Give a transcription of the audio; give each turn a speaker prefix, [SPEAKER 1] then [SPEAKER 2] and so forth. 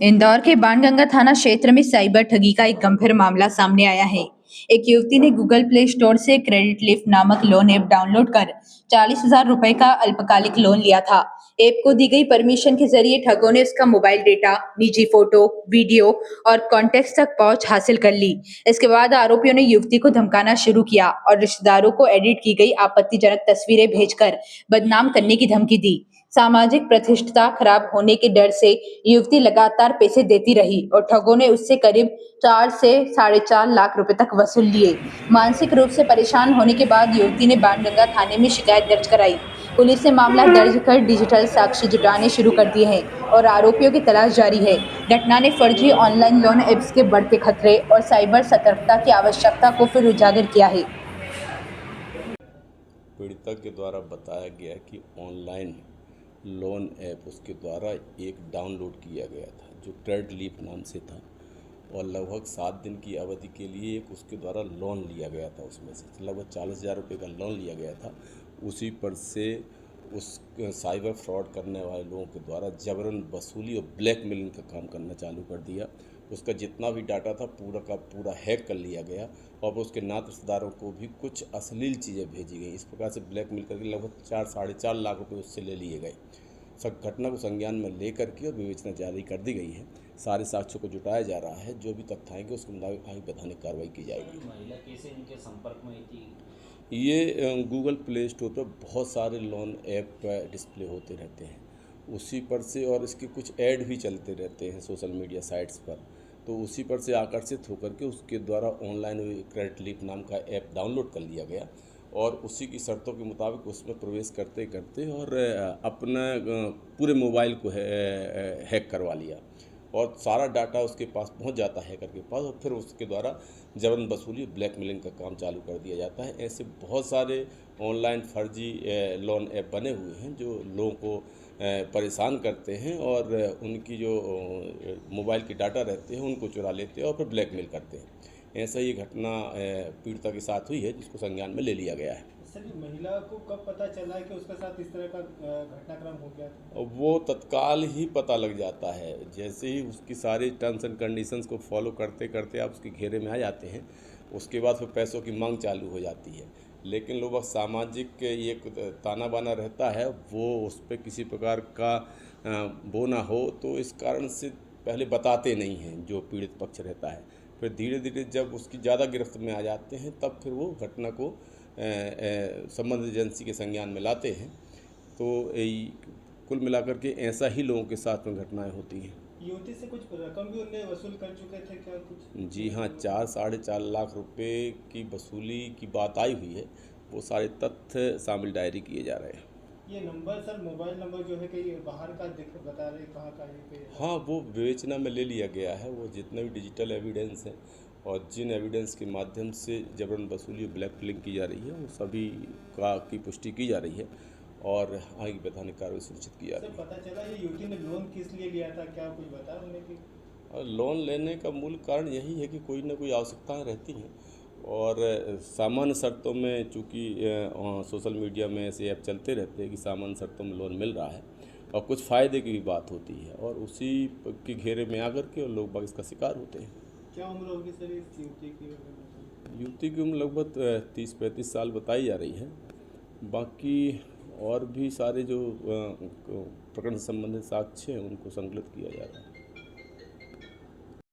[SPEAKER 1] इंदौर के बाणगंगा थाना क्षेत्र में साइबर ठगी का एक गंभीर मामला सामने आया है। एक युवती ने गूगल प्ले स्टोर से क्रेडिट लिफ्ट नामक लोन ऐप डाउनलोड कर 40,000 रुपए का अल्पकालिक लोन लिया था। ऐप को दी गई परमिशन के जरिए ठगों ने उसका मोबाइल डेटा, निजी फोटो, वीडियो और कॉन्टेक्ट तक पहुंच हासिल कर ली। इसके बाद आरोपियों ने युवती को धमकाना शुरू किया और रिश्तेदारों को एडिट की गई आपत्तिजनक तस्वीरें भेजकर बदनाम करने की धमकी दी। सामाजिक प्रतिष्ठा खराब होने के डर से युवती लगातार पैसे देती रही और ठगों ने उससे करीब 4 से 4.5 लाख रुपए तक वसूल लिए। मानसिक रूप से परेशान होने के बाद युवती ने बाणगंगा थाने में शिकायत दर्ज कराई। पुलिस ने मामला दर्ज कर डिजिटल साक्ष्य जुटाने शुरू कर दिए हैं और आरोपियों की तलाश जारी है। घटना ने फर्जी ऑनलाइन लोन ऐप्स के बढ़ते खतरे और साइबर सतर्कता की आवश्यकता को फिर उजागर किया है।
[SPEAKER 2] पीड़िता के द्वारा बताया गया कि ऑनलाइन लोन ऐप उसके द्वारा एक डाउनलोड किया गया था जो क्रेडिट लीफ नाम से था और लगभग 7 दिन की अवधि के लिए एक उसके द्वारा लोन लिया गया था। उसमें से लगभग 40,000 रुपये का लोन लिया गया था। उसी पर से उस साइबर फ्रॉड करने वाले लोगों के द्वारा जबरन वसूली और ब्लैकमेलिंग का काम करना चालू कर दिया। उसका जितना भी डाटा था पूरा का पूरा हैक कर लिया गया और उसके नात रिश्तेदारों को भी कुछ अश्लील चीज़ें भेजी गई। इस प्रकार से ब्लैकमेल करके लगभग 4-4.5 लाख रुपए उससे ले लिए गए। सब घटना को संज्ञान में लेकर के और विवेचना जारी कर दी गई है। सारे साक्ष्यों को जुटाया जा रहा है। जो भी तथ्य आएंगे उसके मुताबिक आगे वैधानिक कार्रवाई की जाएगी।
[SPEAKER 3] महिला कैसे इनके संपर्क में थी?
[SPEAKER 2] ये गूगल प्ले स्टोर पर बहुत सारे लोन ऐप डिस्प्ले होते रहते हैं उसी पर से, और इसके कुछ ऐड भी चलते रहते हैं सोशल मीडिया साइट्स पर। तो उसी पर से आकर्षित होकर के उसके द्वारा ऑनलाइन क्रेडिट लीफ नाम का ऐप डाउनलोड कर लिया गया और उसी की शर्तों के मुताबिक उसमें प्रवेश करते करते और अपना पूरे मोबाइल को हैक करवा लिया और सारा डाटा उसके पास पहुंच जाता है हैकर के पास और फिर उसके द्वारा जबरन वसूली ब्लैकमेलिंग का काम चालू कर दिया जाता है। ऐसे बहुत सारे ऑनलाइन फर्जी लोन ऐप बने हुए हैं जो लोगों को परेशान करते हैं और उनकी जो मोबाइल के डाटा रहते हैं उनको चुरा लेते हैं और फिर ब्लैकमेल करते हैं। ऐसा ही घटना पीड़िता के साथ हुई है जिसको संज्ञान में ले लिया गया है।
[SPEAKER 4] सर, महिला को कब पता चला कि उसके साथ इस तरह का घटनाक्रम हो गया था?
[SPEAKER 2] वो तत्काल ही पता लग जाता है। जैसे ही उसकी सारी टर्म्स एंड कंडीशंस को फॉलो करते करते आप उसके घेरे में आ जाते हैं, उसके बाद फिर पैसों की मांग चालू हो जाती है। लेकिन लोग बस सामाजिक ये ताना बाना रहता है, वो उस पर किसी प्रकार का वो ना हो, तो इस कारण से पहले बताते नहीं हैं जो पीड़ित पक्ष रहता है। फिर धीरे धीरे जब उसकी ज़्यादा गिरफ्त में आ जाते हैं तब फिर वो घटना को संबंधित एजेंसी के संज्ञान में लाते हैं। तो कुल मिलाकर के ऐसा ही लोगों के साथ में घटनाएं होती हैं।
[SPEAKER 4] युवती से कुछ रकम भी उन्हें वसूल कर चुके थे क्या कुछ?
[SPEAKER 2] जी हाँ, 4-4.5 लाख रुपए की वसूली की बात आई हुई है। वो सारे तथ्य शामिल डायरी किए जा रहे हैं।
[SPEAKER 4] ये नंबर सर, मोबाइल नंबर जो है कि बाहर का बता रहे, कहाँ का है पे?
[SPEAKER 2] हाँ, वो विवेचना में ले लिया गया है। वो जितने भी डिजिटल एविडेंस हैं और जिन एविडेंस के माध्यम से जबरन वसूली ब्लैकमेलिंग की जा रही है वो सभी की पुष्टि की जा रही है और आगे वैधानिक कार्रवाई सुनिश्चित की जा रही है।
[SPEAKER 4] सर, पता चला ये युवती ने लोन किस लिए लिया था, क्या कुछ बता उन्हें कि?
[SPEAKER 2] और लोन लेने का मूल कारण यही है कि कोई ना कोई आवश्यकताएं रहती हैं और सामान्य शर्तों में, चूँकि सोशल मीडिया में ऐसे ऐप चलते रहते हैं कि सामान्य शर्तों में लोन मिल रहा है और कुछ फ़ायदे की भी बात होती है और उसी के घेरे में आकर के लोग बाग इसका शिकार होते हैं।
[SPEAKER 4] क्या उम्र होगी सर इस युवती की?
[SPEAKER 2] युवती की उम्र लगभग 30-35 साल बताई जा रही है। बाकी और भी सारे जो प्रकरण से संबंधित साक्ष्य हैं उनको संकलित किया जा रहा है।